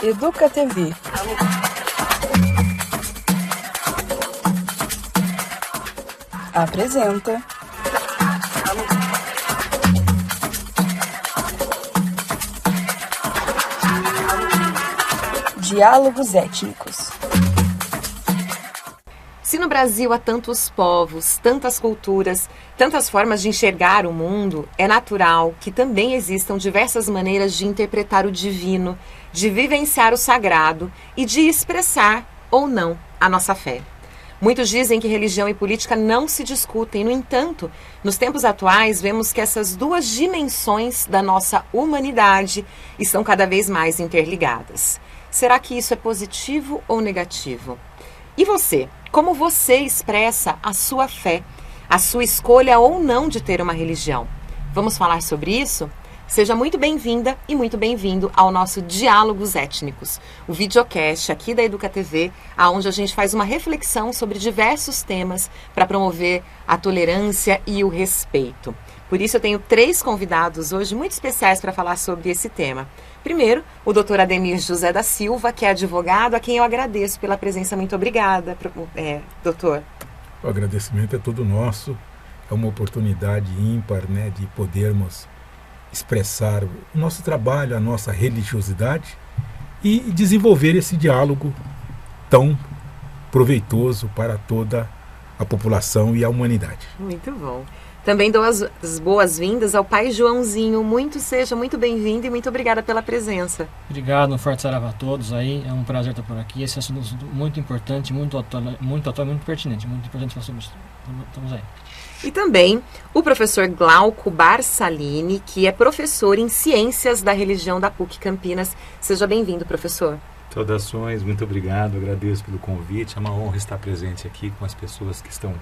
Educa TV. Apresenta Diálogos Étnicos. Se no Brasil há tantos povos, tantas culturas, tantas formas de enxergar o mundo, é natural que também existam diversas maneiras de interpretar o divino, de vivenciar o sagrado e de expressar ou não a nossa fé. Muitos dizem que religião e política não se discutem. No entanto, nos tempos atuais, vemos que essas duas dimensões da nossa humanidade estão cada vez mais interligadas. Será que isso é positivo ou negativo? E você? Como você expressa a sua fé, a sua escolha ou não de ter uma religião? Vamos falar sobre isso? Seja muito bem-vinda e muito bem-vindo ao nosso Diálogos Étnicos, o videocast aqui da Educa TV, onde a gente faz uma reflexão sobre diversos temas para promover a tolerância e o respeito. Por isso eu tenho 3 convidados hoje muito especiais para falar sobre esse tema. Primeiro, o Dr. Ademir José da Silva, que é advogado, a quem eu agradeço pela presença. Muito obrigada, doutor. O agradecimento é todo nosso. É uma oportunidade ímpar, de podermos expressar o nosso trabalho, a nossa religiosidade e desenvolver esse diálogo tão proveitoso para toda a população e a humanidade. Muito bom. Também dou as boas-vindas ao pai Joãozinho. Seja muito bem-vindo e muito obrigada pela presença. Obrigado, um forte saravá a todos aí. É um prazer estar por aqui. Esse assunto é muito importante, muito atual, muito pertinente. Muito importante falar sobre isso. Estamos aí. E também o professor Glauco Barsalini, que é professor em Ciências da Religião da PUC Campinas. Seja bem-vindo, professor. Saudações, muito obrigado. Agradeço pelo convite. É uma honra estar presente aqui com as pessoas que estão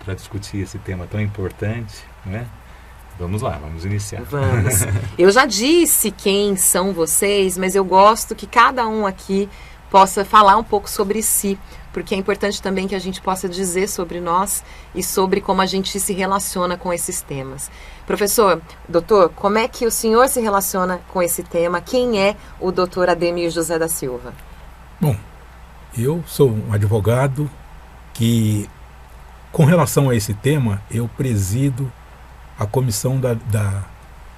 para discutir esse tema tão importante, né? Vamos lá, vamos iniciar. Vamos. Eu já disse quem são vocês, mas eu gosto que cada um aqui possa falar um pouco sobre si, porque é importante também que a gente possa dizer sobre nós e sobre como a gente se relaciona com esses temas. Professor, doutor, como é que o senhor se relaciona com esse tema? Quem é o doutor Ademir José da Silva? Bom, eu sou um advogado que, com relação a esse tema, eu presido a Comissão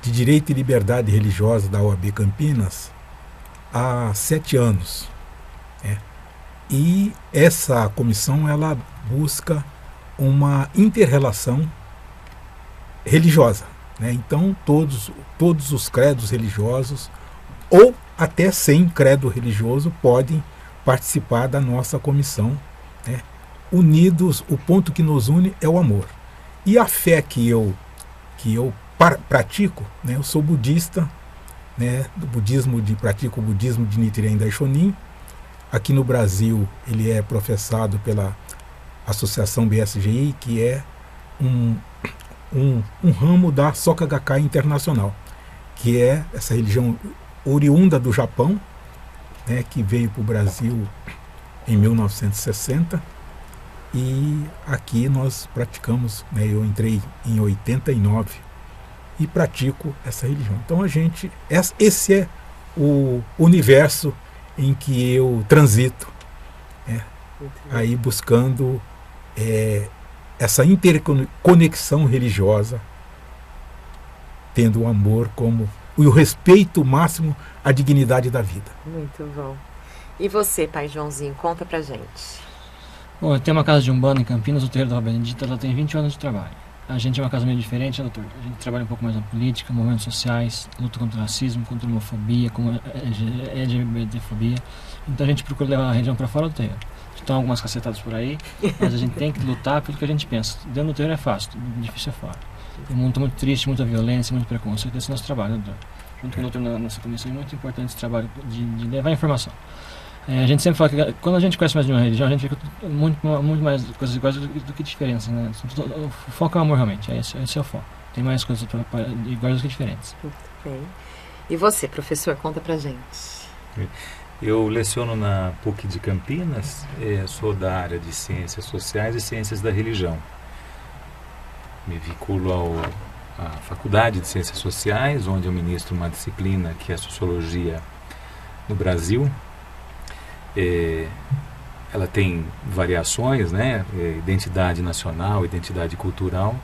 de Direito e Liberdade Religiosa da OAB Campinas há 7 anos. E essa comissão ela busca uma inter-relação religiosa. Então, todos os credos religiosos, ou até sem credo religioso, podem participar da nossa comissão. Unidos, o ponto que nos une é o amor. E a fé que eu pratico, eu sou budista, pratico o budismo de Nichiren Daishonin. Aqui no Brasil ele é professado pela Associação BSGI, que é um ramo da Soka Gakkai Internacional, que é essa religião oriunda do Japão, que veio para o Brasil em 1960. E aqui nós praticamos, eu entrei em 89 e pratico essa religião. Então esse é o universo em que eu transito, aí buscando essa interconexão religiosa, tendo o amor e o respeito máximo à dignidade da vida. Muito bom. E você, pai Joãozinho, conta pra gente. Bom, eu tenho uma casa de Umbanda em Campinas, o Terreiro da Rosa Benedita. Ela tem 20 anos de trabalho. A gente é uma casa meio diferente, doutor? A gente trabalha um pouco mais na política, movimentos sociais, luta contra o racismo, contra a homofobia, com LGBTfobia. Então a gente procura levar a religião para fora do terreiro. Estão algumas cacetadas por aí, mas a gente tem que lutar pelo que a gente pensa. Dentro do terreiro é fácil, difícil é fora. O mundo está muito triste, muita violência, muito preconceito. Esse é o nosso trabalho, doutor. Junto com o doutor na nossa comissão, é muito importante esse trabalho de levar a informação. A gente sempre fala que quando a gente conhece mais de uma religião, a gente fica muito mais coisas iguais do que diferenças, O foco é o amor, realmente. Esse é o foco. Tem mais coisas iguais do que diferentes. Muito bem. E você, professor, conta pra gente. Eu leciono na PUC de Campinas, sou da área de Ciências Sociais e Ciências da Religião. Me vinculo à Faculdade de Ciências Sociais, onde eu ministro uma disciplina que é Sociologia no Brasil. Ela tem variações, né? Identidade nacional, identidade cultural.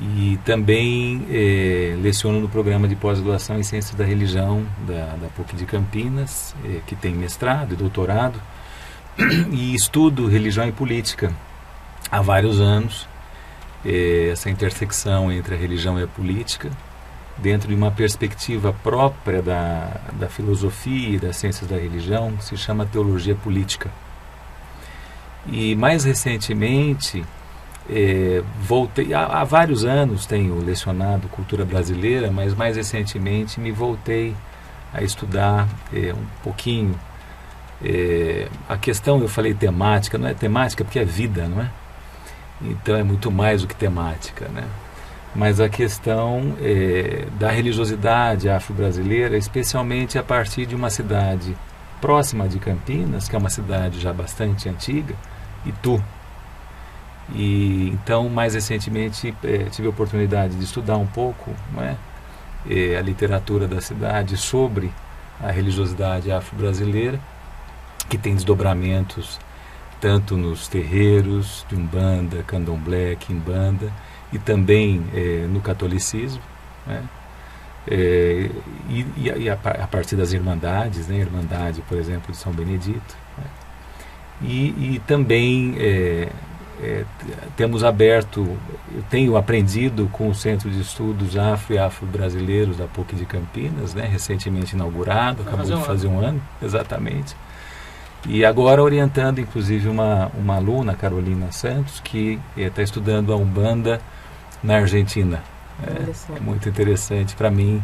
E também leciono no programa de pós-graduação em Ciências da Religião da PUC de Campinas, que tem mestrado e doutorado, e estudo religião e política há vários anos. Essa intersecção entre a religião e a política, dentro de uma perspectiva própria da filosofia e das ciências da religião, que se chama teologia política. E mais recentemente, voltei, há vários anos tenho lecionado cultura brasileira, mas mais recentemente me voltei a estudar um pouquinho a questão. Eu falei temática, não é temática porque é vida, não é? Então é muito mais do que temática, né? Mas a questão da religiosidade afro-brasileira, especialmente a partir de uma cidade próxima de Campinas, que é uma cidade já bastante antiga, Itu. E então, mais recentemente, tive a oportunidade de estudar um pouco, não é? A literatura da cidade sobre a religiosidade afro-brasileira, que tem desdobramentos tanto nos terreiros de Umbanda, Candomblé, Quimbanda, e também no catolicismo, né? E a partir das irmandades, né? Irmandade, por exemplo, de São Benedito, né? E também temos aberto, eu tenho aprendido com o Centro de Estudos Afro e Afro-Brasileiros da PUC de Campinas, né? Recentemente inaugurado, acabou de fazer um ano, exatamente. E agora orientando, inclusive, uma aluna, Carolina Santos, que está estudando a Umbanda na Argentina. É muito interessante para mim,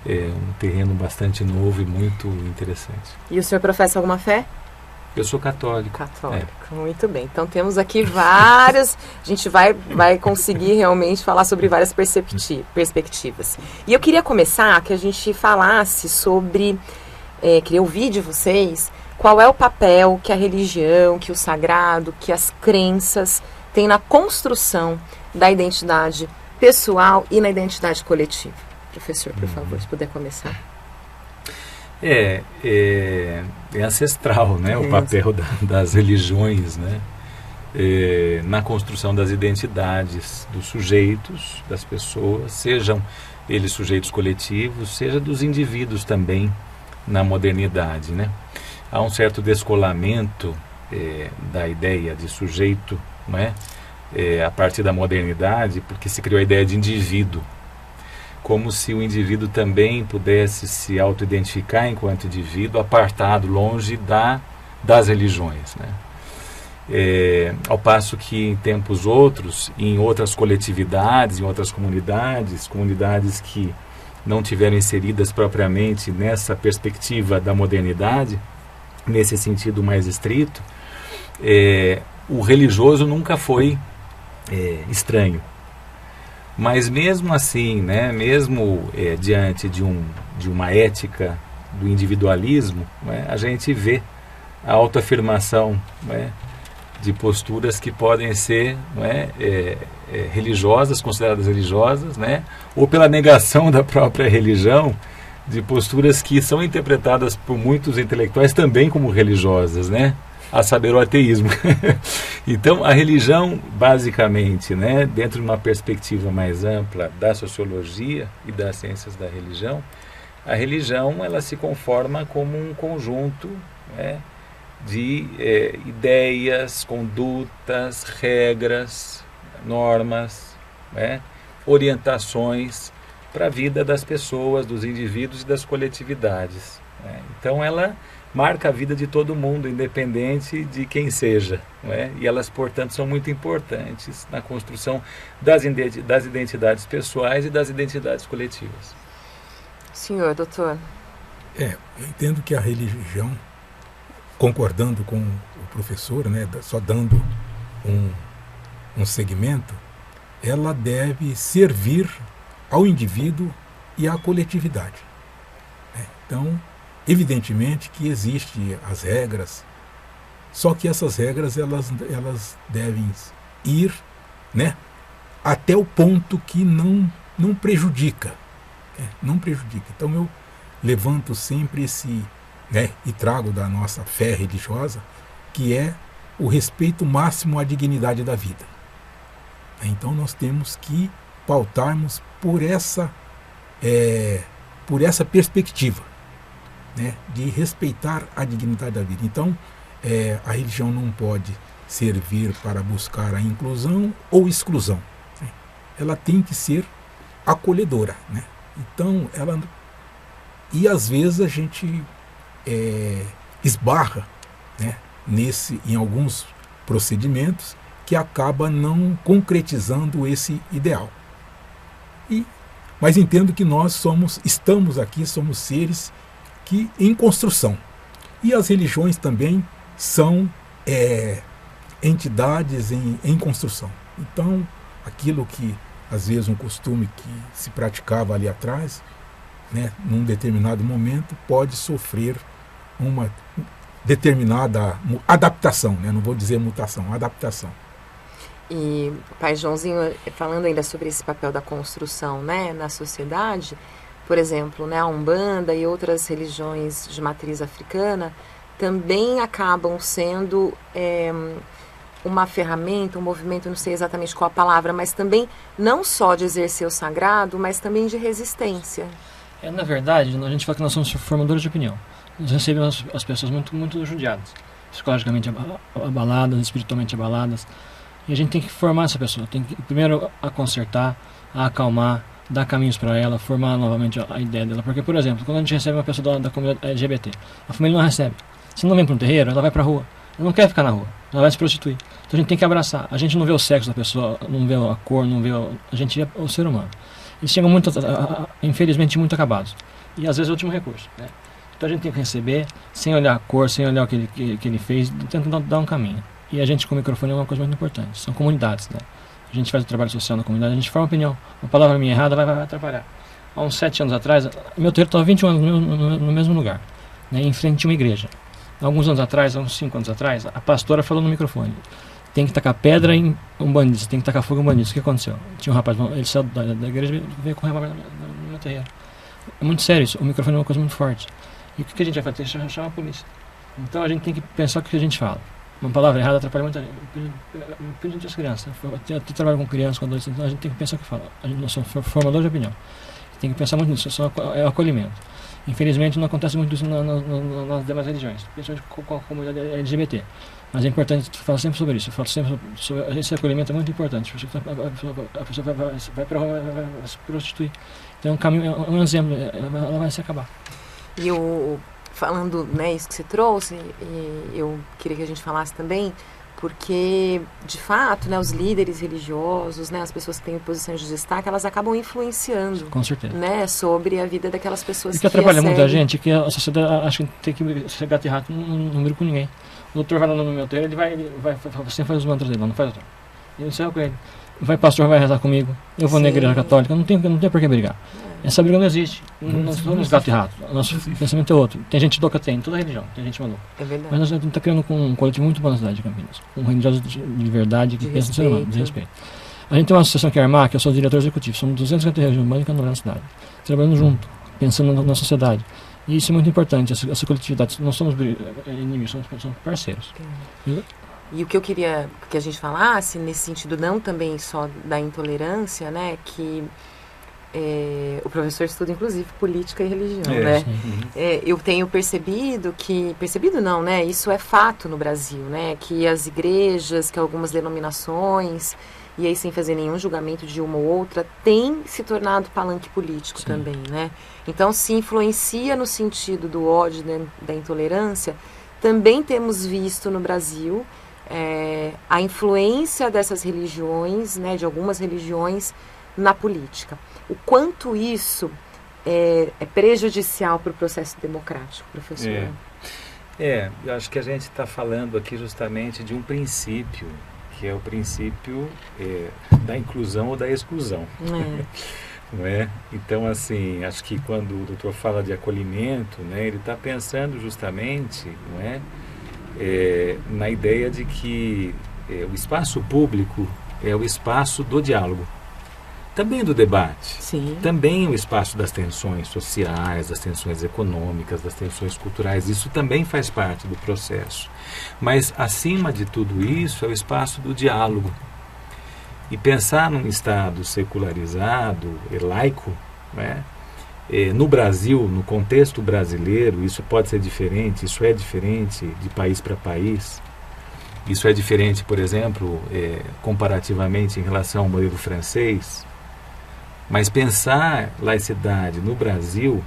é um terreno bastante novo e muito interessante. E o senhor professa alguma fé? Eu sou católico. Católico, muito bem. Então temos aqui várias, a gente vai conseguir realmente falar sobre várias perspectivas. E eu queria começar que a gente falasse sobre, queria ouvir de vocês, qual é o papel que a religião, que o sagrado, que as crenças têm na construção da identidade pessoal e na identidade coletiva. Professor, por favor, se puder começar. É ancestral, né? O papel das religiões, né? Na construção das identidades dos sujeitos, das pessoas, sejam eles sujeitos coletivos, seja dos indivíduos também na modernidade, né? Há um certo descolamento da ideia de sujeito, não é? A partir da modernidade, porque se criou a ideia de indivíduo, como se o indivíduo também pudesse se auto-identificar enquanto indivíduo, apartado, longe das religiões, né? Ao passo que em tempos outros, em outras coletividades, em outras comunidades que não tiveram inseridas propriamente nessa perspectiva da modernidade, nesse sentido mais estrito, o religioso nunca foi estranho. Mas mesmo assim, né, mesmo diante de uma ética do individualismo, né, a gente vê a autoafirmação, né, de posturas que podem ser, né, religiosas, consideradas religiosas, né, ou pela negação da própria religião, de posturas que são interpretadas por muitos intelectuais também como religiosas, né? A saber, o ateísmo. Então, a religião, basicamente, né, dentro de uma perspectiva mais ampla da sociologia e das ciências da religião, a religião ela se conforma como um conjunto, né, de ideias, condutas, regras, normas, né, orientações para a vida das pessoas, dos indivíduos e das coletividades, né? Então ela marca a vida de todo mundo, independente de quem seja, né? E elas, portanto, são muito importantes na construção das identidades pessoais e das identidades coletivas. Senhor, doutor. Eu entendo que a religião, concordando com o professor, né, só dando um segmento, ela deve servir ao indivíduo e à coletividade. Então, evidentemente que existem as regras, só que essas regras elas devem ir, né, até o ponto que não prejudica. Não prejudica. Então eu levanto sempre né, e trago da nossa fé religiosa, que é o respeito máximo à dignidade da vida. Então nós temos que pautarmos por essa perspectiva, né, de respeitar a dignidade da vida. Então a religião não pode servir para buscar a inclusão ou exclusão, né? Ela tem que ser acolhedora, né? Então e às vezes a gente esbarra, né, em alguns procedimentos que acaba não concretizando esse ideal. Mas entendo que nós estamos aqui, somos seres que em construção. E as religiões também são entidades em construção. Então, aquilo que às vezes um costume que se praticava ali atrás, né, num determinado momento, pode sofrer uma determinada adaptação, né? Não vou dizer mutação, adaptação. E, pai Joãozinho, falando ainda sobre esse papel da construção, né, na sociedade, por exemplo, né, a Umbanda e outras religiões de matriz africana também acabam sendo uma ferramenta, um movimento, não sei exatamente qual a palavra, mas também não só de exercer o sagrado, mas também de resistência. Na verdade, a gente fala que nós somos formadores de opinião. Nós recebemos as pessoas muito judiadas, psicologicamente abaladas, espiritualmente abaladas. E a gente tem que formar essa pessoa, tem que primeiro a consertar, a acalmar, dar caminhos para ela, formar novamente a ideia dela. Porque, por exemplo, quando a gente recebe uma pessoa da comunidade LGBT, a família não recebe. Se não vem para um terreiro, ela vai para a rua. Ela não quer ficar na rua, ela vai se prostituir. Então a gente tem que abraçar. A gente não vê o sexo da pessoa, não vê a cor, não vê a gente vê o ser humano. Eles chegam infelizmente, muito acabados. E às vezes é o último recurso, né? Então a gente tem que receber, sem olhar a cor, sem olhar o que ele fez, tentando dar um caminho. E a gente com o microfone é uma coisa muito importante. São comunidades, né? A gente faz o trabalho social na comunidade, a gente forma opinião. Uma palavra minha errada vai atrapalhar. Há uns 7 anos atrás, meu terreiro estava 21 anos no mesmo lugar, né, em frente a uma igreja. Alguns anos atrás, uns 5 anos atrás, a pastora falou no microfone: tem que tacar pedra em umbandistas, tem que tacar fogo em umbandistas. O que aconteceu? Tinha um rapaz, ele saiu da igreja e veio com revólver no meu terreiro. É muito sério isso, o microfone é uma coisa muito forte. E o que a gente vai fazer? Tem que chamar a polícia. Então a gente tem que pensar o que a gente fala. Uma palavra errada atrapalha muita gente. Principalmente as crianças. Eu trabalho com crianças, com adolescentes, então a gente tem que pensar o que fala. Nós somos formadores de opinião. Tem que pensar muito nisso, é o acolhimento. Infelizmente não acontece muito isso nas demais religiões, principalmente com a comunidade LGBT. Mas é importante falar sempre sobre isso. Eu falo sempre sobre esse acolhimento, é muito importante. A pessoa vai para se prostituir. Então é um caminho, é um exemplo, ela vai se acabar. E falando, né, isso que você trouxe, e eu queria que a gente falasse também, porque, de fato, né, os líderes religiosos, né, as pessoas que têm posições de destaque, elas acabam influenciando, com certeza, né, sobre a vida daquelas pessoas que atrapalha muita gente, que a sociedade acha que tem que ser gato e rato, não briga com ninguém. O doutor vai lá no meu terreiro, ele vai sempre faz os mantras dele, não faz outro. Eu ensaio com ele. Vai pastor, vai rezar comigo. Eu vou na igreja católica, não tem por que brigar. Essa briga não existe. Não somos gato e rato. Nosso pensamento é outro. Tem gente louca, tem, em toda religião, tem gente maluca. É verdade. Mas nós estamos criando um coletivo muito bom na cidade de Campinas. Um religioso de verdade, que pensa no ser humano, de respeito. A gente tem uma associação que é a Armar, que eu sou o diretor executivo. Somos 250 regiões humanas que andam na cidade. Trabalhando junto, pensando na sociedade. E isso é muito importante, essa coletividade. Não somos inimigos, somos parceiros. E o que eu queria que a gente falasse, nesse sentido não também só da intolerância, né, que o professor estuda inclusive política e religião, né? Eu tenho percebido não, né, isso é fato no Brasil, né, que as igrejas, que algumas denominações, e aí sem fazer nenhum julgamento de uma ou outra, tem se tornado palanque político também, né? Então se influencia no sentido do ódio, da intolerância. Também temos visto no Brasil a influência dessas religiões, né, de algumas religiões, na política. O quanto isso é prejudicial para o processo democrático, professor? Eu acho que a gente está falando aqui justamente de um princípio, que é o princípio da inclusão ou da exclusão. Não é? Então, assim, acho que quando o doutor fala de acolhimento, né, ele está pensando justamente, não é, na ideia de que o espaço público é o espaço do diálogo. também do debate, Sim. também o espaço das tensões sociais, das tensões econômicas, das tensões culturais. Isso também faz parte do processo. Mas, acima de tudo isso, é o espaço do diálogo. E pensar num Estado secularizado e laico, né? No Brasil, no contexto brasileiro, isso pode ser diferente, isso é diferente de país para país. Isso é diferente, por exemplo, comparativamente em relação ao modelo francês. Mas pensar laicidade no Brasil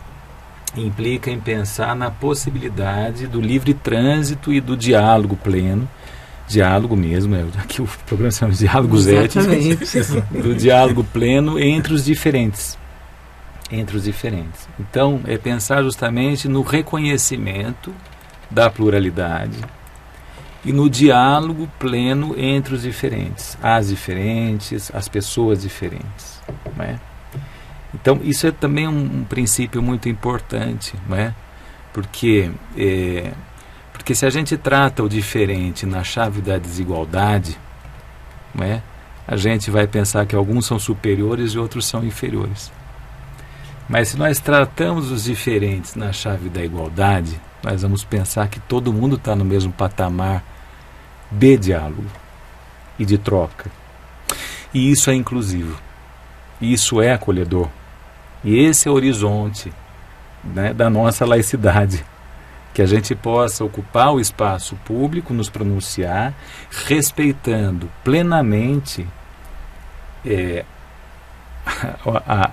implica em pensar na possibilidade do livre trânsito e do diálogo pleno, diálogo mesmo, aqui o programa se chama Diálogos Éticos, do diálogo pleno entre os diferentes. Então, é pensar justamente no reconhecimento da pluralidade e no diálogo pleno entre os diferentes, as pessoas diferentes, não é? Então, isso é também um princípio muito importante, não é? Porque se a gente trata o diferente na chave da desigualdade, não é? A gente vai pensar que alguns são superiores e outros são inferiores. Mas se nós tratamos os diferentes na chave da igualdade, nós vamos pensar que todo mundo está no mesmo patamar de diálogo e de troca. E isso é inclusivo. Isso é acolhedor. E esse é o horizonte, né, da nossa laicidade. Que a gente possa ocupar o espaço público, nos pronunciar, respeitando plenamente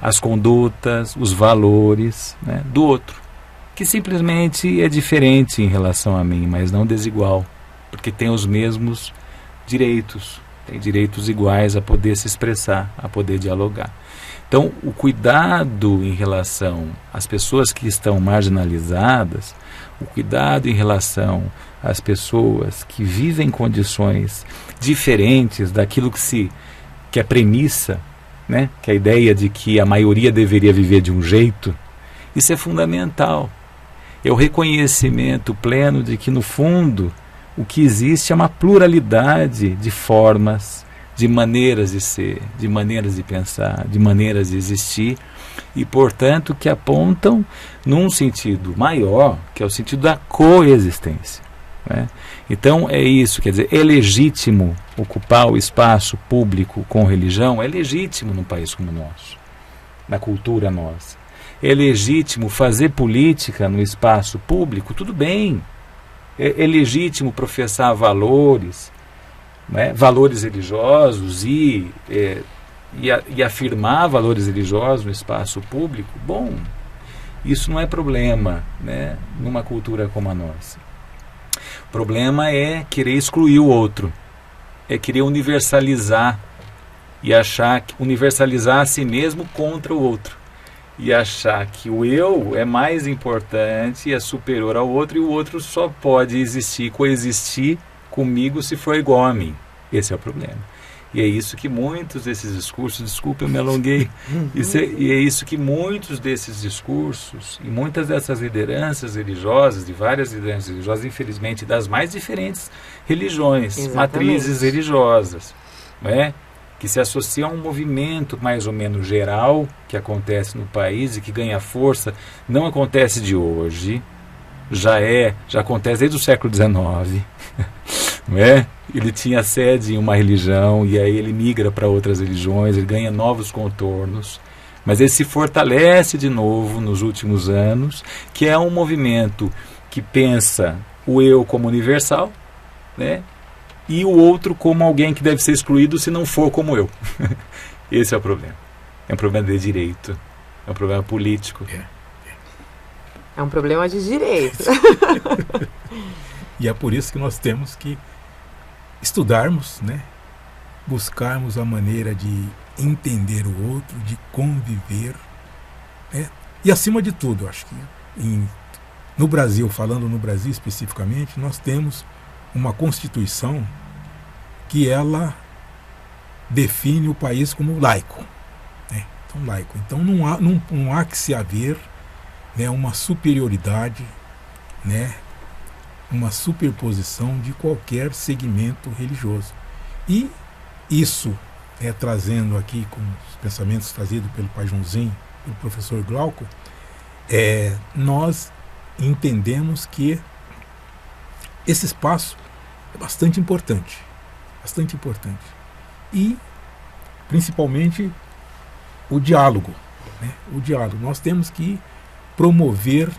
as condutas, os valores, né, do outro, que simplesmente é diferente em relação a mim, mas não desigual, porque tem os mesmos direitos, tem direitos iguais a poder se expressar, a poder dialogar. Então, o cuidado em relação às pessoas que estão marginalizadas, o cuidado em relação às pessoas que vivem em condições diferentes daquilo que é premissa, né? Que é a ideia de que a maioria deveria viver de um jeito, isso é fundamental. É o reconhecimento pleno de que, no fundo, o que existe é uma pluralidade de formas, de maneiras de ser, de maneiras de pensar, de maneiras de existir, e, portanto, que apontam num sentido maior, que é o sentido da coexistência, né? Então, é isso, quer dizer, é legítimo ocupar o espaço público com religião, é legítimo num país como o nosso, na cultura nossa. É legítimo fazer política no espaço público, tudo bem. É legítimo professar valores, né, valores religiosos e afirmar valores religiosos no espaço público. Bom, isso não é problema, né, numa cultura como a nossa. O problema é querer excluir o outro, é querer universalizar e universalizar a si mesmo contra o outro, e achar que o eu é mais importante e é superior ao outro, e o outro só pode existir, coexistir comigo se for igual a mim. Esse é o problema. E é isso que muitos desses discursos, desculpa, eu me alonguei, e é isso que muitos desses discursos e muitas dessas lideranças religiosas, de várias lideranças religiosas, infelizmente, das mais diferentes religiões, exatamente, matrizes religiosas, não é? Que se associa a um movimento mais ou menos geral que acontece no país e que ganha força, não acontece de hoje, já acontece desde o século XIX, não é? Ele tinha sede em uma religião e aí ele migra para outras religiões, ele ganha novos contornos, mas ele se fortalece de novo nos últimos anos, que é um movimento que pensa o eu como universal, né? E o outro como alguém que deve ser excluído se não for como eu. Esse é o problema. É um problema de direito, é um problema político. É um problema de direito. E é por isso que nós temos que estudarmos, né? Buscarmos a maneira de entender o outro, de conviver, né? E acima de tudo, acho que no Brasil, falando no Brasil especificamente, nós temos uma Constituição que ela define o país como laico, né? Então, laico. Então não há que se haver, né, uma superioridade, né, uma superposição de qualquer segmento religioso. E isso trazendo aqui com os pensamentos trazidos pelo pai Joãozinho, pelo professor Glauco, nós entendemos que esse espaço é bastante importante. E, principalmente, o diálogo. Né? O diálogo. Nós temos que promover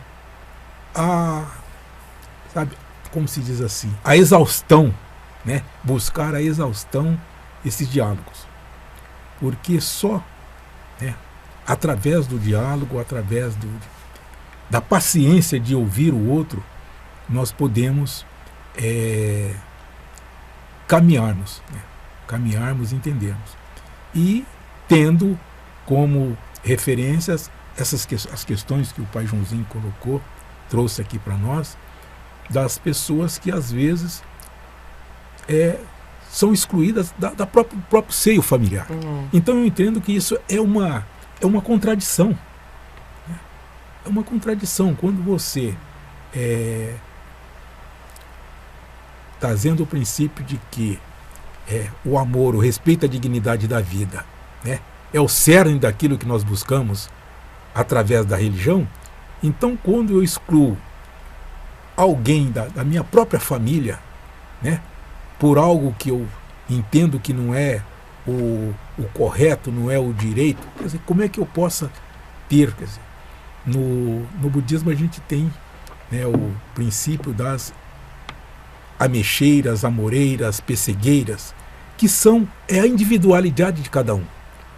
como se diz assim, a exaustão, né? Buscar a exaustão desses diálogos. Porque só, né, através do diálogo, através da paciência de ouvir o outro, nós podemos caminharmos, entendermos. E tendo como referências as questões que o pai Joãozinho colocou, trouxe aqui para nós, das pessoas que às vezes são excluídas do próprio seio familiar. Então eu entendo que isso é uma contradição. Né? É uma contradição quando você trazendo o princípio de que o amor, o respeito à dignidade da vida, né, é o cerne daquilo que nós buscamos através da religião. Então, quando eu excluo alguém da minha própria família, né, por algo que eu entendo que não é o correto, não é o direito, quer dizer, como é que eu possa ter? Quer dizer, no budismo a gente tem, né, o princípio das ameixeiras, amoreiras, pessegueiras, que são a individualidade de cada um.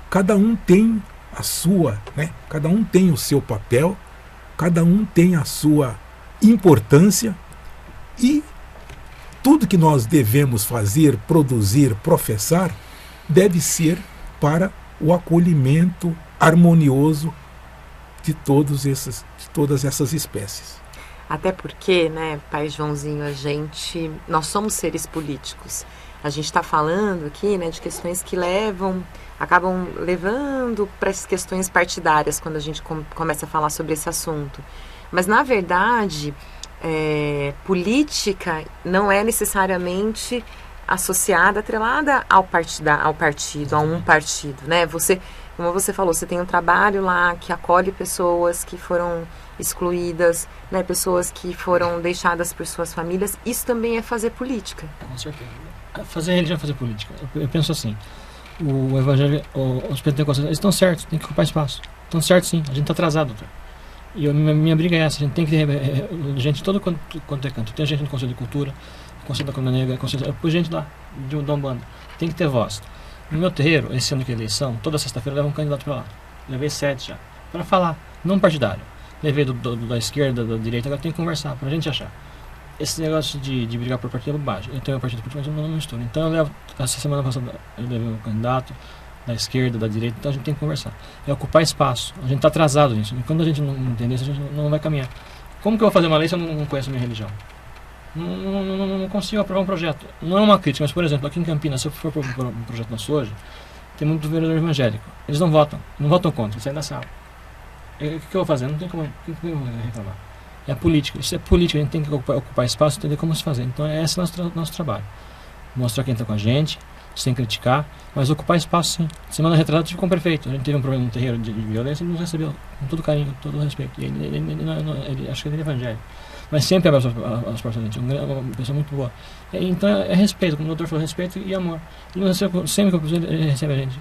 Cada um tem a sua, né? Cada um tem o seu papel, cada um tem a sua importância, e tudo que nós devemos fazer, produzir, professar, deve ser para o acolhimento harmonioso de todas essas espécies. Até porque, né, pai Joãozinho, nós somos seres políticos. A gente está falando aqui, né, de questões que acabam levando para as questões partidárias quando a gente começa a falar sobre esse assunto. Mas, na verdade, política não é necessariamente associada, atrelada ao partido, a um partido, né? Como você falou, você tem um trabalho lá que acolhe pessoas que foram excluídas, né? Pessoas que foram deixadas por suas famílias. Isso também é fazer política. Com certeza. Fazer religião é fazer política. Eu penso assim, o evangelho, os pentecostais, eles estão certos, tem que ocupar espaço. Estão certos sim, a gente está atrasado, doutor. E minha briga é essa, a gente tem que ter gente todo quanto é canto. Tem gente no Conselho de Cultura, Conselho da Comunidade Negra, gente lá, de Umbanda. Tem que ter voz. No meu terreiro, esse ano que é eleição, toda sexta-feira leva um candidato para lá. Levei 7 já, para falar, não partidário. Levei da esquerda, da direita, agora tem que conversar, para a gente achar. Esse negócio de brigar por partido é bobagem. Eu tenho um partido político, mas eu não misturo. Então eu levo, essa semana passada, eu levei um candidato da esquerda, da direita, então a gente tem que conversar. É ocupar espaço. A gente está atrasado nisso. E quando a gente não entender isso, a gente não vai caminhar. Como que eu vou fazer uma lei se eu não conheço a minha religião? Não consigo aprovar um projeto. Não é uma crítica, mas, por exemplo, aqui em Campinas, se eu for propor um projeto nosso hoje, tem muito vereador evangélico. Eles não votam contra, eles saem da sala. O que eu vou fazer? Não tem como reclamar. É política, isso é política, a gente tem que ocupar espaço e entender como se fazer. Então esse é o nosso trabalho. Mostrar quem está com a gente, sem criticar, mas ocupar espaço sim. Semana retrasada tive com o prefeito, a gente teve um problema no terreiro de violência, ele nos recebeu com todo carinho, com todo respeito. E ele acho que ele é evangélico, mas sempre abre as portas da gente, uma pessoa muito boa. Então é respeito, como o doutor falou, respeito e amor. Ele nos recebe, sempre que ele recebe a gente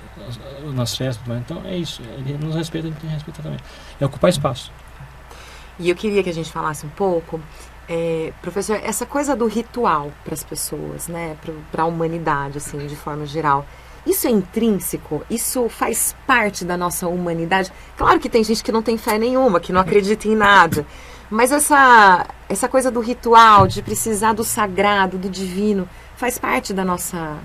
nas festas, então é isso, ele nos respeita, a gente tem que respeitar também. É ocupar espaço. E eu queria que a gente falasse um pouco, professor, essa coisa do ritual para as pessoas, né, para a humanidade, assim, de forma geral. Isso é intrínseco? Isso faz parte da nossa humanidade? Claro que tem gente que não tem fé nenhuma, que não acredita em nada. Mas essa coisa do ritual, de precisar do sagrado, do divino, faz parte da nossa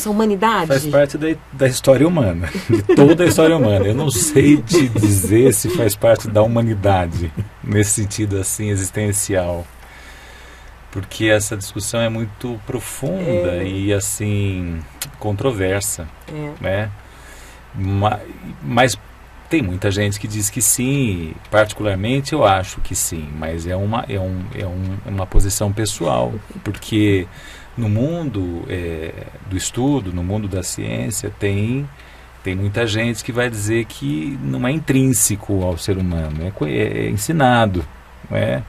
humanidade? Faz parte da história humana, de toda a história humana. Eu não sei te dizer se faz parte da humanidade, nesse sentido assim, existencial. Porque essa discussão é muito profunda e assim, controversa. Né? Mas Tem muita gente que diz que sim, particularmente eu acho que sim, mas é uma posição pessoal, porque no mundo do estudo, no mundo da ciência, tem muita gente que vai dizer que não é intrínseco ao ser humano, é ensinado, não é?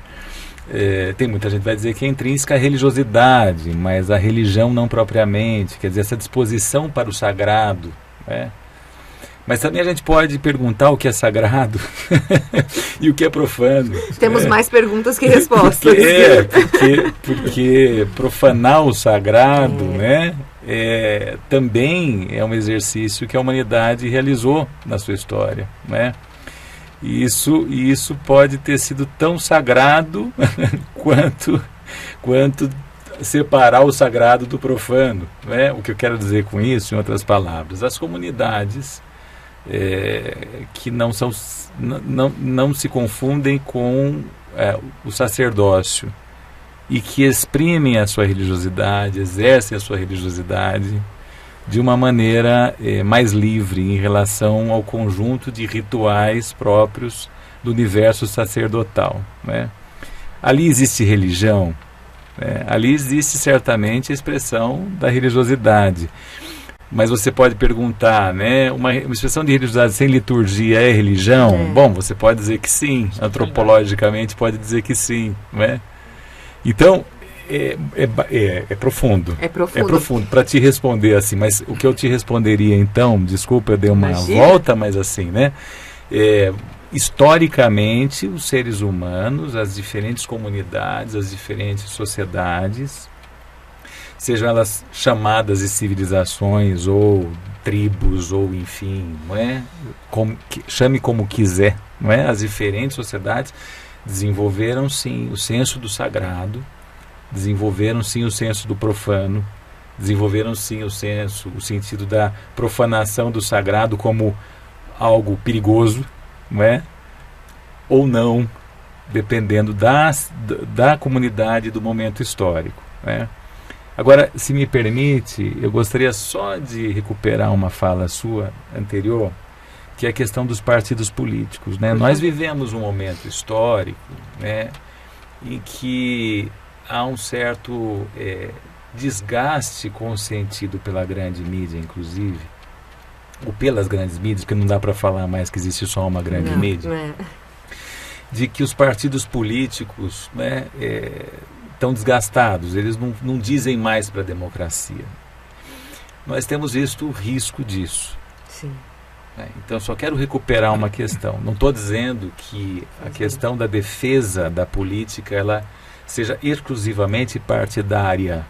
Tem muita gente que vai dizer que é intrínseca à religiosidade, mas a religião não propriamente, quer dizer, essa disposição para o sagrado, né? Mas também a gente pode perguntar o que é sagrado e o que é profano. Temos mais perguntas que respostas. Porque profanar o sagrado, né, também é um exercício que a humanidade realizou na sua história, né? E isso pode ter sido tão sagrado quanto separar o sagrado do profano, né? O que eu quero dizer com isso, em outras palavras, as comunidades que não se confundem com o sacerdócio e que exprimem a sua religiosidade, exercem a sua religiosidade de uma maneira mais livre em relação ao conjunto de rituais próprios do universo sacerdotal, né? Ali existe religião, né? Ali existe certamente a expressão da religiosidade. Mas você pode perguntar, né, uma expressão de religiosidade sem liturgia é religião? Bom, você pode dizer que sim, antropologicamente pode dizer que sim, né? Então, é profundo. É profundo para te responder assim, mas o que eu te responderia então, desculpa, eu dei uma volta, mas assim, né? Historicamente, os seres humanos, as diferentes comunidades, as diferentes sociedades, sejam elas chamadas de civilizações ou tribos ou enfim, não é? Chame como quiser, não é? As diferentes sociedades desenvolveram sim o senso do sagrado, desenvolveram sim o senso do profano, desenvolveram sim o sentido da profanação do sagrado como algo perigoso, não é? Ou não, dependendo da comunidade e do momento histórico, né? Agora, se me permite, eu gostaria só de recuperar uma fala sua anterior, que é a questão dos partidos políticos, né? Nós vivemos um momento histórico, né, em que há um certo desgaste consentido pela grande mídia, inclusive, ou pelas grandes mídias, porque não dá para falar mais que existe só uma grande mídia, de que os partidos políticos, né, estão desgastados, eles não dizem mais para a democracia. Nós temos visto o risco disso. Sim. Então, só quero recuperar uma questão. Não estou dizendo que a questão da defesa da política ela seja exclusivamente partidária.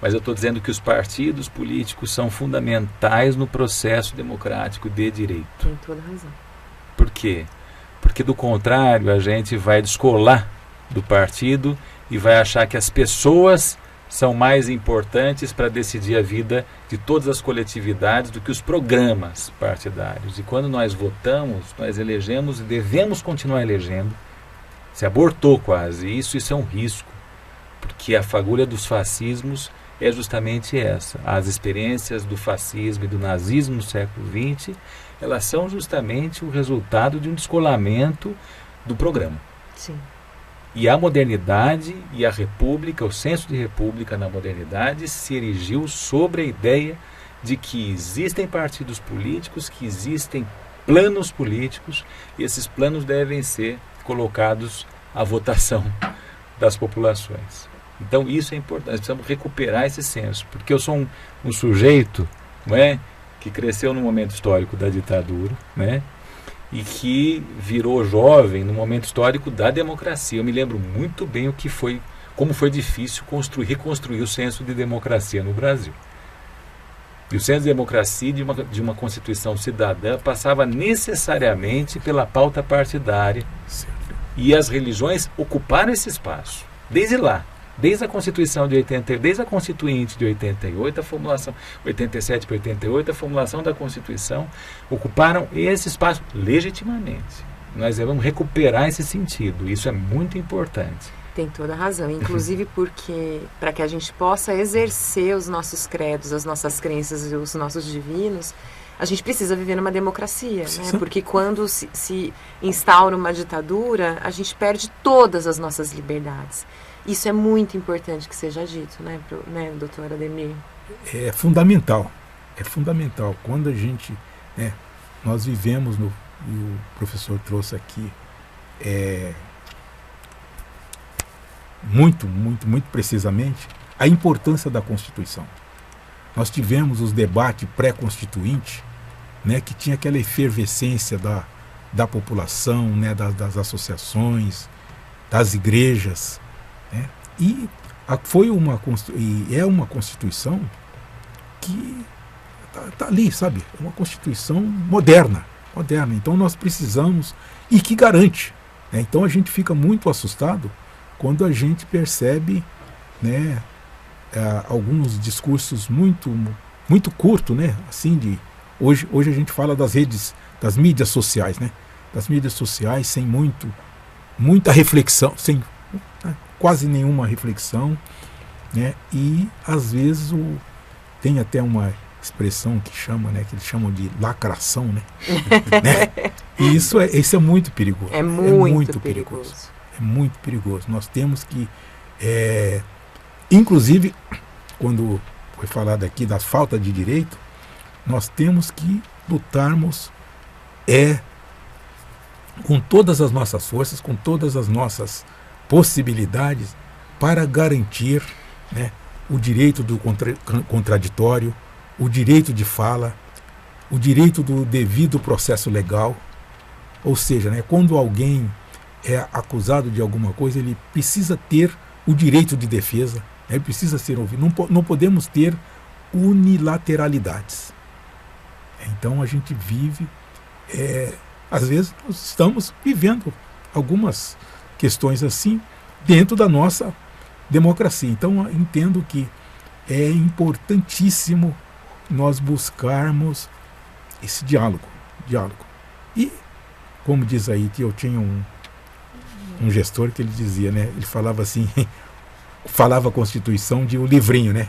Mas eu estou dizendo que os partidos políticos são fundamentais no processo democrático de direito. Tem toda razão. Por quê? Porque, do contrário, a gente vai descolar do partido e vai achar que as pessoas são mais importantes para decidir a vida de todas as coletividades do que os programas partidários. E quando nós votamos, nós elegemos e devemos continuar elegendo. Se abortou quase. Isso é um risco, porque a fagulha dos fascismos é justamente essa. As experiências do fascismo e do nazismo no século XX, elas são justamente o resultado de um descolamento do programa. Sim. E a modernidade e a república, o senso de república na modernidade se erigiu sobre a ideia de que existem partidos políticos, que existem planos políticos, e esses planos devem ser colocados à votação das populações. Então isso é importante, nós precisamos recuperar esse senso, porque eu sou um sujeito, não é, que cresceu no momento histórico da ditadura, né? E que virou jovem no momento histórico da democracia. Eu me lembro muito bem como foi difícil reconstruir o senso de democracia no Brasil. E o senso de democracia de uma Constituição cidadã passava necessariamente pela pauta partidária. E as religiões ocuparam esse espaço, desde lá. Desde a Constituição de 80, desde a Constituinte de 88, a formulação 87 para 88, a formulação da Constituição, ocuparam esse espaço legitimamente. Nós devemos recuperar esse sentido. Isso é muito importante. Tem toda a razão, inclusive porque para que a gente possa exercer os nossos credos, as nossas crenças e os nossos divinos, a gente precisa viver numa democracia, né? Sim. Porque quando se instaura uma ditadura, a gente perde todas as nossas liberdades. Isso é muito importante que seja dito, né, doutor Ademir? É fundamental. É fundamental. Quando a gente... nós vivemos, e o professor trouxe aqui, muito precisamente, a importância da Constituição. Nós tivemos os debates pré-constituinte, né, que tinha aquela efervescência da população, né, das associações, das igrejas, né, e é uma Constituição que está ali, sabe? É uma Constituição moderna. Então nós precisamos, e que garante, né? Então a gente fica muito assustado quando a gente percebe, né, alguns discursos muito curtos, né? Assim, hoje a gente fala das mídias sociais, né? Das mídias sociais sem muita reflexão, sem quase nenhuma reflexão, né? E às vezes tem até uma expressão que eles chamam de lacração, né? Né? E isso é muito perigoso. É muito perigoso. É muito perigoso. Nós temos que, inclusive, quando foi falado aqui da falta de direito, nós temos que lutarmos com todas as nossas forças, com todas as nossas possibilidades para garantir, né, o direito do contraditório, o direito de fala, o direito do devido processo legal. Ou seja, né, quando alguém é acusado de alguma coisa, ele precisa ter o direito de defesa, né, ele precisa ser ouvido. Não podemos ter unilateralidades. Então a gente vive, às vezes nós estamos vivendo algumas questões assim dentro da nossa democracia. Então eu entendo que é importantíssimo nós buscarmos esse diálogo. E, como diz aí, que eu tinha um gestor que ele dizia, né, ele falava assim, falava a Constituição de um livrinho, né?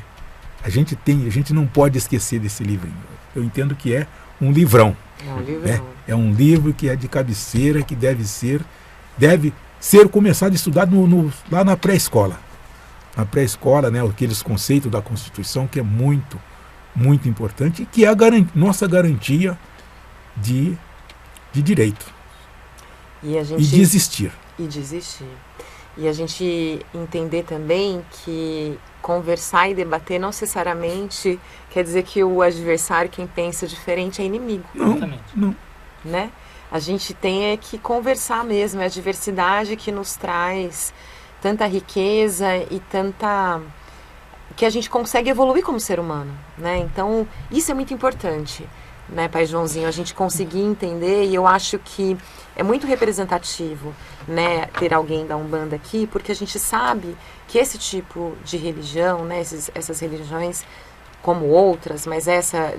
A gente não pode esquecer desse livrinho. Eu entendo que é um livrão. Né? É um livro que é de cabeceira, que deve ser começado a estudar lá na pré-escola. Na pré-escola, né, aqueles conceitos da Constituição, que é muito importante, e que é a nossa garantia de direito. E de existir. E a gente entender também que conversar e debater não necessariamente quer dizer que o adversário, quem pensa diferente, é inimigo. Não. Né? A gente tem que conversar mesmo, é a diversidade que nos traz tanta riqueza e que a gente consegue evoluir como ser humano, né? Então, isso é muito importante, né, Pai Joãozinho? A gente conseguir entender, e eu acho que é muito representativo, né, ter alguém da Umbanda aqui, porque a gente sabe que esse tipo de religião, né, essas religiões, como outras, mas essa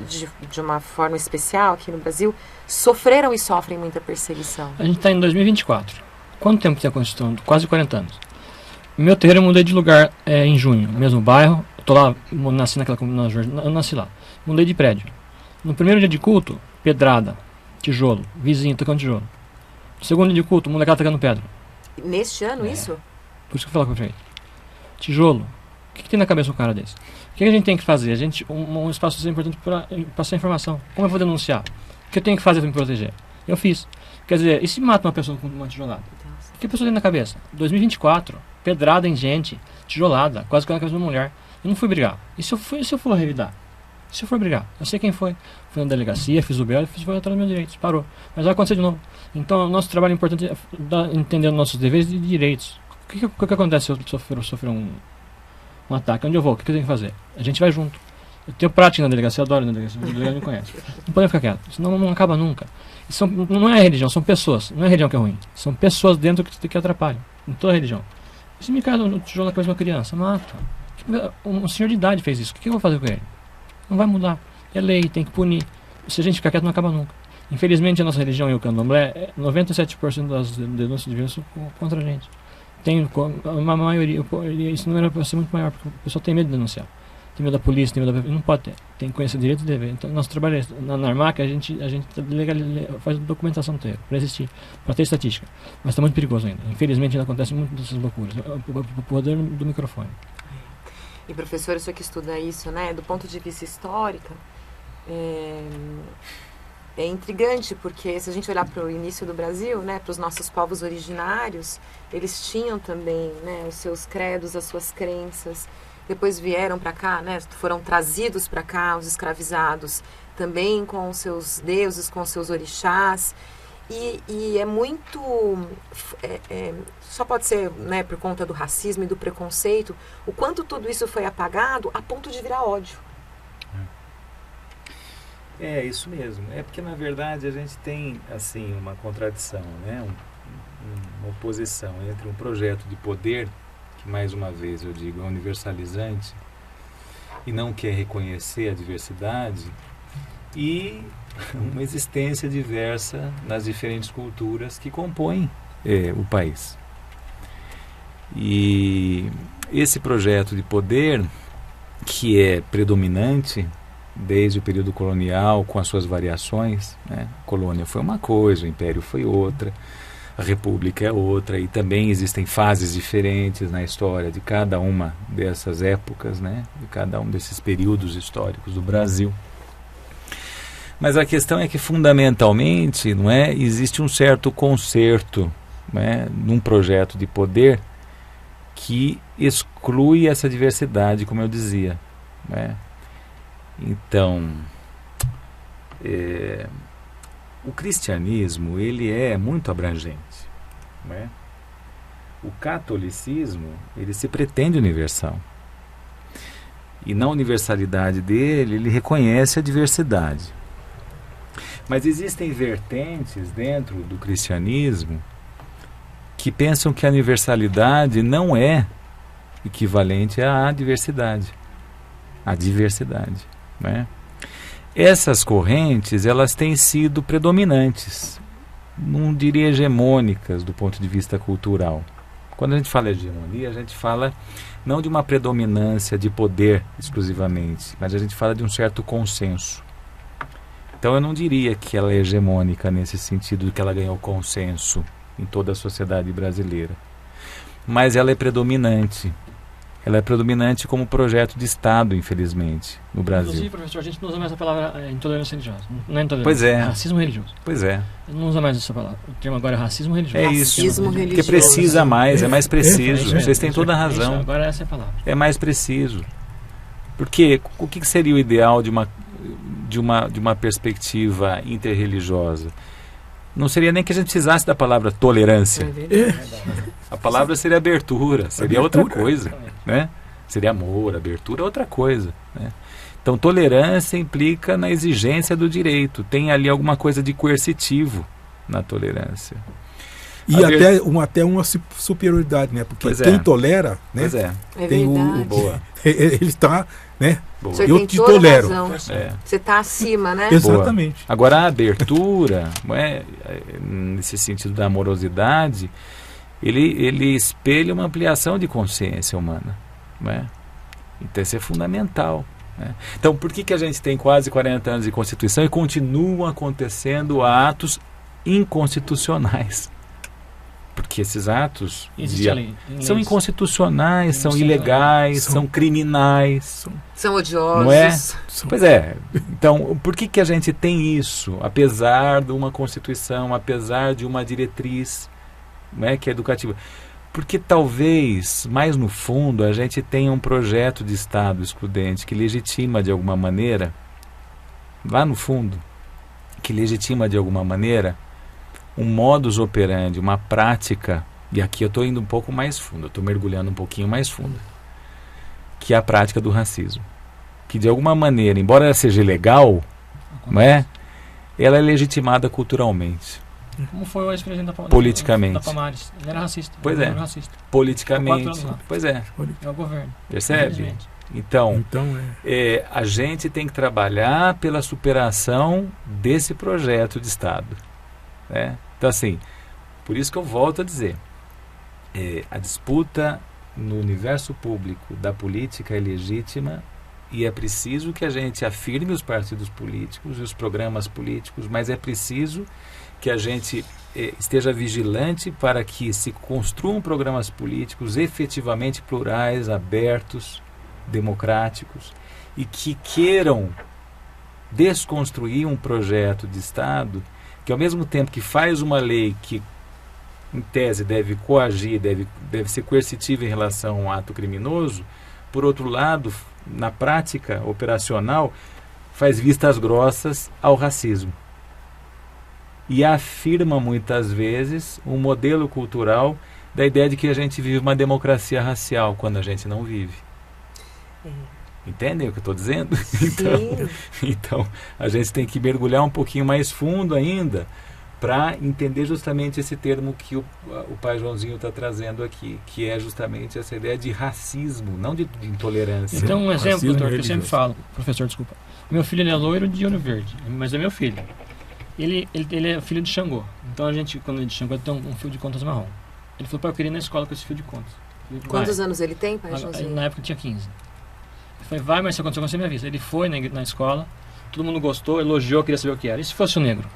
de uma forma especial aqui no Brasil, sofreram e sofrem muita perseguição. A gente está em 2024. Quanto tempo tem a Constituição? Quase 40 anos. Meu terreiro eu mudei de lugar em junho, mesmo bairro. Tô lá, eu nasci lá. Mudei de prédio. No primeiro dia de culto, pedrada, tijolo, vizinho tocando tijolo. No segundo dia de culto, molecada tacando pedra. Neste ano, isso? Por isso que eu falo com o prefeito. Tijolo. O que tem na cabeça um cara desse? O que a gente tem que fazer? Um espaço assim importante para passar informação. Como eu vou denunciar? O que eu tenho que fazer para me proteger? Eu fiz. Quer dizer, e se mata uma pessoa com uma tijolada? O que a pessoa tem na cabeça? 2024, pedrada em gente, tijolada, quase que na cabeça de uma mulher. Eu não fui brigar. E se eu for revidar? Se eu for brigar? Eu sei quem foi. Fui na delegacia, fiz o BO, foi atrás dos meus direitos. Parou. Mas vai acontecer de novo. Então, o nosso trabalho é importante entender nossos deveres e direitos. O que acontece se eu sofrer um ataque? Onde eu vou? O que eu tenho que fazer? A gente vai junto. Eu tenho prática na delegacia, eu adoro na delegacia, o delegado me conhece. Não podemos ficar quietos, senão não acaba nunca. Não é religião, são pessoas. Não é religião que é ruim. São pessoas dentro que atrapalham. Em toda religião. Se me cai um tijolo na cabeça de uma criança, mata. Um senhor de idade fez isso. O que eu vou fazer com ele? Não vai mudar. É lei, tem que punir. Se a gente ficar quieto, não acaba nunca. Infelizmente, a nossa religião e o candomblé, 97% das denúncias de violência são contra a gente. Tem uma maioria, esse número pode ser muito maior, porque o pessoal tem medo de denunciar. tem medo da polícia, tem medo da... Não pode ter. Tem que conhecer direito e dever. Então, nosso trabalho é na Narmac, a gente faz documentação inteira, para existir, para ter estatística. Mas está muito perigoso ainda. Infelizmente, ainda acontece muito dessas loucuras. O poder do microfone. E, professor, o senhor que estuda isso, né, do ponto de vista histórico, é intrigante, porque se a gente olhar para o início do Brasil, né, para os nossos povos originários, eles tinham também, né, os seus credos, as suas crenças. Depois vieram para cá, né, foram trazidos para cá, os escravizados, também com os seus deuses, com os seus orixás. E é muito... só pode ser, né, por conta do racismo e do preconceito, o quanto tudo isso foi apagado a ponto de virar ódio. É isso mesmo. É porque, na verdade, a gente tem assim uma contradição, né? Uma oposição entre um projeto de poder, que, mais uma vez, eu digo, é universalizante e não quer reconhecer a diversidade, e uma existência diversa nas diferentes culturas que compõem o país. E esse projeto de poder, que é predominante desde o período colonial, com as suas variações, né? A colônia foi uma coisa, o império foi outra, a república é outra, e também existem fases diferentes na história de cada uma dessas épocas, né? De cada um desses períodos históricos do Brasil. Mas a questão é que, fundamentalmente, não é, existe um certo conserto, né, num projeto de poder que exclui essa diversidade, como eu dizia, né? Então, o cristianismo, ele é muito abrangente, né? O catolicismo, ele se pretende universal. E na universalidade dele, ele reconhece a diversidade. Mas existem vertentes dentro do cristianismo que pensam que a universalidade não é equivalente à diversidade. A diversidade, né? Essas correntes, elas têm sido predominantes, não diria hegemônicas do ponto de vista cultural. Quando a gente fala hegemonia, a gente fala não de uma predominância de poder exclusivamente, mas a gente fala de um certo consenso. Então eu não diria que ela é hegemônica nesse sentido de que ela ganhou consenso em toda a sociedade brasileira. Mas ela é predominante. Ela é predominante como projeto de Estado, infelizmente, no Brasil. Inclusive, professor, a gente não usa mais a palavra intolerância religiosa. Não é intolerância, Pois é. racismo religioso. Pois é. Não usa mais essa palavra. O termo agora é racismo religioso. É isso. Racismo religioso. Porque precisa mais, é mais preciso. Vocês têm toda a Isso, razão. agora essa é a palavra. É mais preciso. Porque o que seria o ideal de uma perspectiva interreligiosa? Não seria nem que a gente precisasse da palavra tolerância. A palavra seria abertura, seria outra coisa, né? Seria amor, abertura é outra coisa, né? Então, tolerância implica na exigência do direito. Tem ali alguma coisa de coercitivo na tolerância. E até uma superioridade, né? Porque Pois é. quem tolera, né? Pois é. É tem verdade. Boa. Ele está, né? Boa. O senhor Eu tem te toda a tolero. razão. É. Você está acima, né? Exatamente. Agora, a abertura, não é, nesse sentido da amorosidade, ele espelha uma ampliação de consciência humana, não é? Então, isso é fundamental, né? Então, por que a gente tem quase 40 anos de Constituição e continuam acontecendo atos inconstitucionais? Porque esses atos Existe a lei. são inconstitucionais, são ilegais, são criminais. São odiosos. Não é? Pois é. Então, por que a gente tem isso, apesar de uma Constituição, apesar de uma diretriz, né, que é educativa? Porque talvez, mais no fundo, a gente tenha um projeto de Estado excludente que legitima de alguma maneira, lá no fundo, que legitima de alguma maneira um modus operandi, uma prática, e aqui eu estou indo um pouco mais fundo, eu estou mergulhando um pouquinho mais fundo, que é a prática do racismo. Que de alguma maneira, embora ela seja ilegal, não é? Ela é legitimada culturalmente. Como foi o ex-presidente Politicamente. da Palmares? Ele era racista. Pois ele é. era racista. Politicamente. 4 anos lá. Pois é. É o governo. Percebe? Infelizmente. Então, Então, a gente tem que trabalhar pela superação desse projeto de Estado, né? Então, assim, por isso que eu volto a dizer, a disputa no universo público da política é legítima e é preciso que a gente afirme os partidos políticos e os programas políticos, mas é preciso que a gente esteja vigilante para que se construam programas políticos efetivamente plurais, abertos, democráticos, e que queiram desconstruir um projeto de Estado que, ao mesmo tempo que faz uma lei que, em tese, deve coagir, deve ser coercitiva em relação a um ato criminoso, por outro lado, na prática operacional, faz vistas grossas ao racismo. E afirma muitas vezes um modelo cultural da ideia de que a gente vive uma democracia racial, quando a gente não vive. Entendem o que eu estou dizendo? Então, a gente tem que mergulhar um pouquinho mais fundo ainda para entender justamente esse termo que o pai Joãozinho está trazendo aqui, que é justamente essa ideia de racismo, não de intolerância. Então, um exemplo, Racismo doutor, que eu religioso. sempre falo, professor, desculpa. Meu filho, ele é loiro de olho verde, mas é meu filho. Ele é filho de Xangô. Então, a gente, quando ele de Xangô, ele tem um fio de contas marrom. Ele falou, pai, eu queria ir na escola com esse fio de contas. Quantos anos ele tem, pai Joãozinho? Na época tinha 15. Eu falei, vai, mas se acontecer, você me avisa. Ele foi na escola, todo mundo gostou, elogiou, queria saber o que era. E se fosse um negro?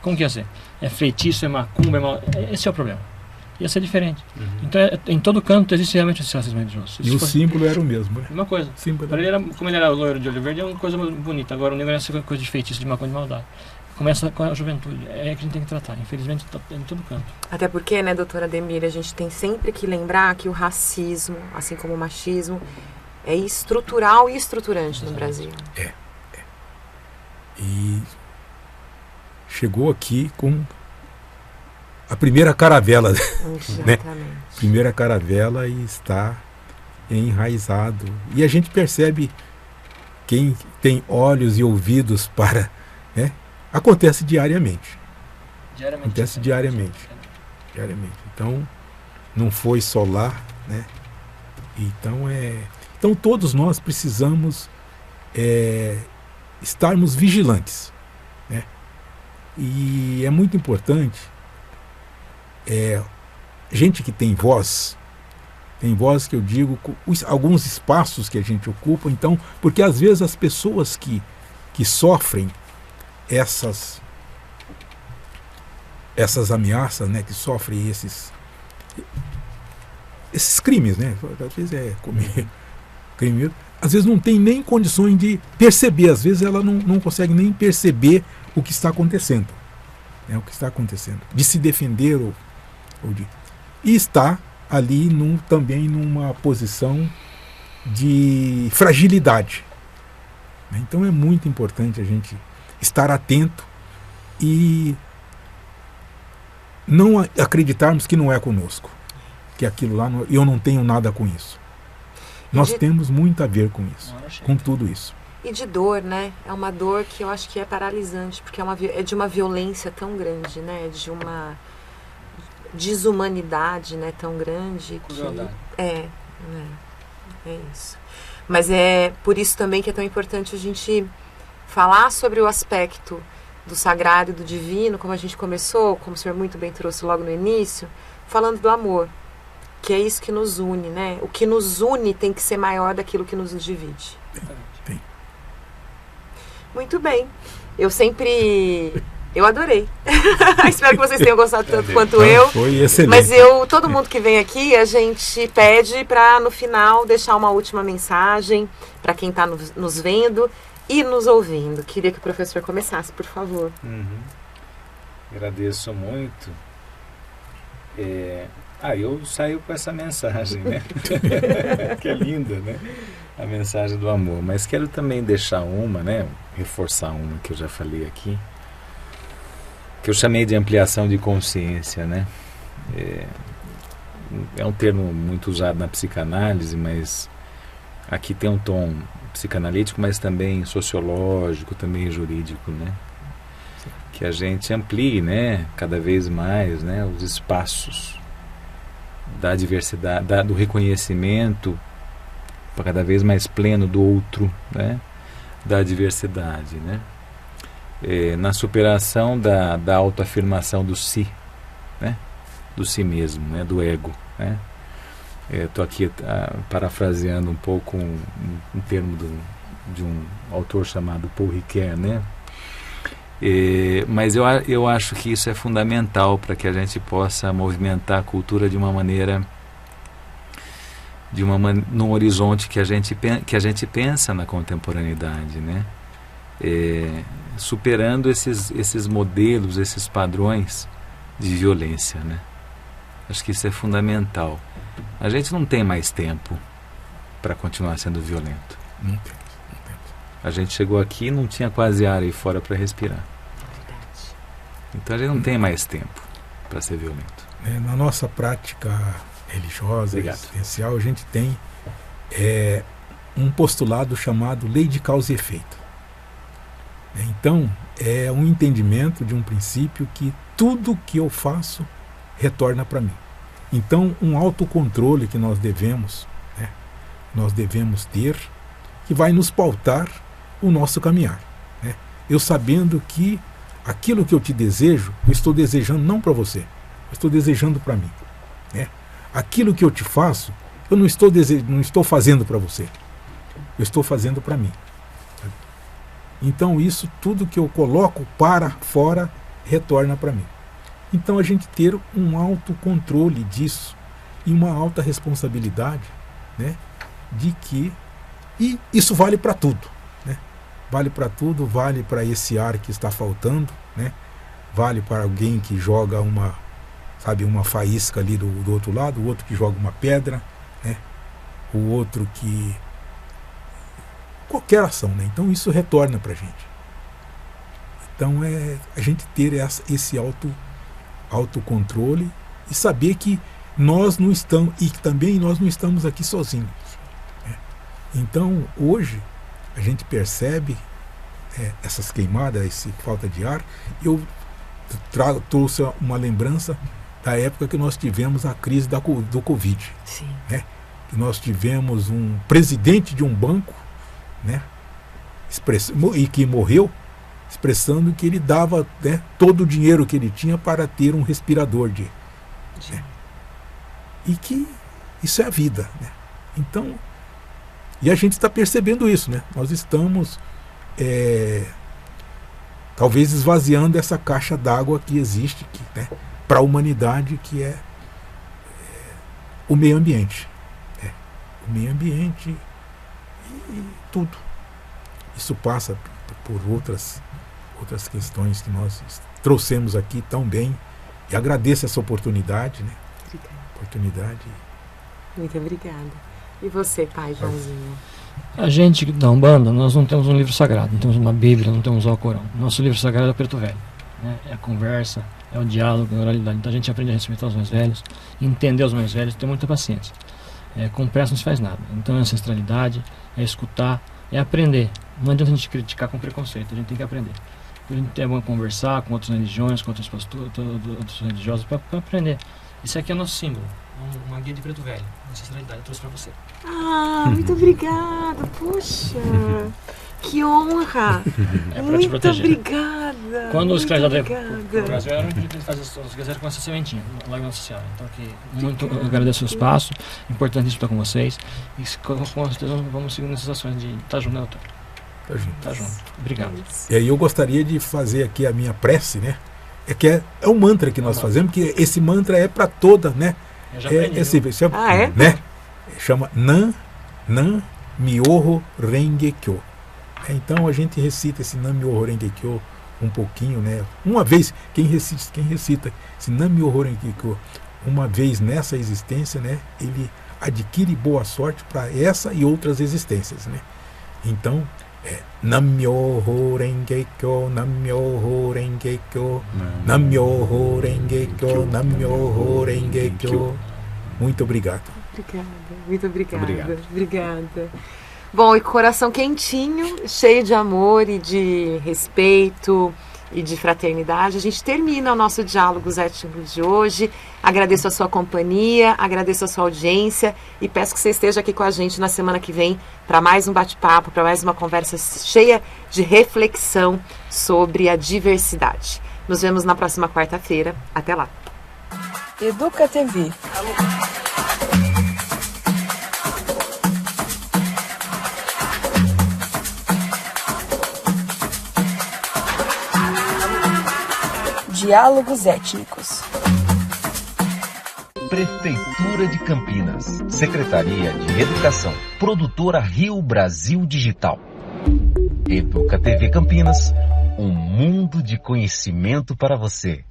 Como que ia ser? É feitiço, é macumba, é mal... Esse é o problema. Ia ser diferente. Então, em todo canto existe realmente esse racismo religioso. E o símbolo era o mesmo, né? Uma coisa. Símbolo. Para ele, como ele era loiro de olho verde, é uma coisa bonita. Agora, o negro é essa coisa de feitiço, de macumba, de maldade. Começa com a juventude. É que a gente tem que tratar. Infelizmente, está em todo canto. Até porque, né, doutora Ademir, a gente tem sempre que lembrar que o racismo, assim como o machismo, é estrutural e estruturante no Brasil. E chegou aqui com a primeira caravela, Exatamente. primeira caravela, e está enraizado. E a gente percebe, quem tem olhos e ouvidos para... né? Acontece diariamente. Acontece diariamente. Então, não foi só lá, né? Então todos nós precisamos estarmos vigilantes, né? E é muito importante, gente que tem voz que eu digo, alguns espaços que a gente ocupa, então, porque às vezes as pessoas que sofrem essas ameaças, né, que sofrem esses crimes, né, às vezes crime, às vezes não tem nem condições de perceber, às vezes ela não consegue nem perceber o que está acontecendo, né, de se defender e está ali também numa posição de fragilidade. Então é muito importante a gente estar atento e não acreditarmos que não é conosco, que aquilo lá, eu não tenho nada com isso. Nós temos muito a ver com isso, com tudo isso. E de dor, né? É uma dor que eu acho que é paralisante, porque é de uma violência tão grande, né? De uma desumanidade, né? Tão grande que... É isso. Mas é por isso também que é tão importante a gente falar sobre o aspecto do sagrado e do divino, como a gente começou, como o senhor muito bem trouxe logo no início, falando do amor, que é isso que nos une, né? O que nos une tem que ser maior daquilo que nos divide. Tem. Muito bem. Eu adorei. Espero que vocês tenham gostado tanto quanto eu. Foi excelente. Mas todo mundo que vem aqui, a gente pede para no final deixar uma última mensagem para quem está nos vendo e nos ouvindo. Queria que o professor começasse, por favor. Agradeço muito. Eu saio com essa mensagem, né? Que é linda, né? A mensagem do amor. Mas quero também deixar reforçar uma que eu já falei aqui, que eu chamei de ampliação de consciência, né? É um termo muito usado na psicanálise, mas aqui tem um tom psicanalítico, mas também sociológico, também jurídico, né? Que a gente amplie, né, cada vez mais, né, os espaços da diversidade, do reconhecimento para cada vez mais pleno do outro, né, da diversidade, né, na superação da autoafirmação do si, né, do si mesmo, né, do ego, né. Estou aqui parafraseando um pouco um termo de um autor chamado Paul Ricoeur, né? Mas eu acho que isso é fundamental para que a gente possa movimentar a cultura de uma maneira, num horizonte que a gente pensa na contemporaneidade, né? Superando esses modelos, esses padrões de violência, né? Acho que isso é fundamental. A gente não tem mais tempo para continuar sendo violento. Não temos. A gente chegou aqui e não tinha quase ar aí fora para respirar. Verdade. Então a gente não tem mais tempo para ser violento. Na nossa prática religiosa, Obrigado. existencial, a gente tem um postulado chamado lei de causa e efeito. Então, é um entendimento de um princípio que tudo que eu faço retorna para mim. Então, um autocontrole que nós devemos ter, que vai nos pautar o nosso caminhar, né? Eu sabendo que aquilo que eu te desejo, eu estou desejando não para você, eu estou desejando para mim, né? Aquilo que eu te faço, eu não estou fazendo para você, eu estou fazendo para mim. Então isso tudo que eu coloco para fora retorna para mim. Então a gente ter um autocontrole disso e uma alta responsabilidade, né, de que, e isso vale para tudo, né? Vale para tudo, vale para esse ar que está faltando, né? Vale para alguém que joga uma faísca ali do outro lado, o outro que joga uma pedra, né? O outro que... qualquer ação, né? Então isso retorna para a gente. Então a gente ter esse autocontrole e saber que nós não estamos, e também nós não estamos aqui sozinhos, né? Então hoje a gente percebe essas queimadas, essa falta de ar. Eu trouxe uma lembrança da época que nós tivemos a crise do Covid. Sim. Né? Que nós tivemos um presidente de um banco, né, e que morreu, expressando que ele dava, né, todo o dinheiro que ele tinha para ter um respirador né? E que isso é a vida, né? Então, e a gente está percebendo isso, né? Nós estamos talvez esvaziando essa caixa d'água que existe, né, para a humanidade, que é o meio ambiente, o meio ambiente e tudo. Isso passa por outras questões que nós trouxemos aqui tão bem, e agradeço essa oportunidade, né? Oportunidade. Muito obrigada. E você, pai Joãozinho? A gente da Umbanda, nós não temos um livro sagrado, não temos uma Bíblia, não temos o Alcorão. Nosso livro sagrado é o Preto Velho, né? É a conversa, é o diálogo, é a oralidade. Então a gente aprende a respeitar os mais velhos, entender os mais velhos, ter muita paciência. Com pressa não se faz nada. Então é ancestralidade, é escutar, é aprender. Não adianta a gente criticar com preconceito, a gente tem que aprender. A gente é bom conversar com outras religiões, com outros pastores, outros religiosos, para aprender. Isso aqui é o nosso símbolo, uma guia de Preto Velho, ancestralidade, eu trouxe para você. Ah, muito obrigada, puxa, que honra. É para te Muito proteger. obrigada. Quando os escravos obrigada. o Brasil era onde eles faziam os guerreiros com essa sementinha, no Lago Social. Então aqui, muito eu agradeço o espaço, importantíssimo estar com vocês, e com certeza vamos seguir nessas ações de estar junto, né, doutor? Tá junto. Obrigado. E aí eu gostaria de fazer aqui a minha prece, né? É um mantra que nós fazemos, que esse mantra é para toda, né? Eu já aprendi, né? Chama Nam Myoho Renge Kyo. Então a gente recita esse Nam Myoho Renge Kyo um pouquinho, né? Uma vez, quem recita esse Nam Myoho Renge Kyo uma vez nessa existência, né? Ele adquire boa sorte para essa e outras existências, né? Então, Nam-myoho Renge-kyo, Nam-myoho Renge-kyo, Nam-myoho Renge-kyo, Nam-myoho Renge-kyo. Muito obrigado. Obrigada, muito obrigada. Obrigada. Bom, e coração quentinho, cheio de amor e de respeito e de fraternidade, a gente termina o nosso Diálogos Étnicos de hoje. Agradeço a sua companhia, agradeço a sua audiência e peço que você esteja aqui com a gente na semana que vem para mais um bate-papo, para mais uma conversa cheia de reflexão sobre a diversidade. Nos vemos na próxima quarta-feira. Até lá. Educa TV. Diálogos Étnicos. Prefeitura de Campinas, Secretaria de Educação, Produtora Rio Brasil Digital. Educa TV Campinas, um mundo de conhecimento para você.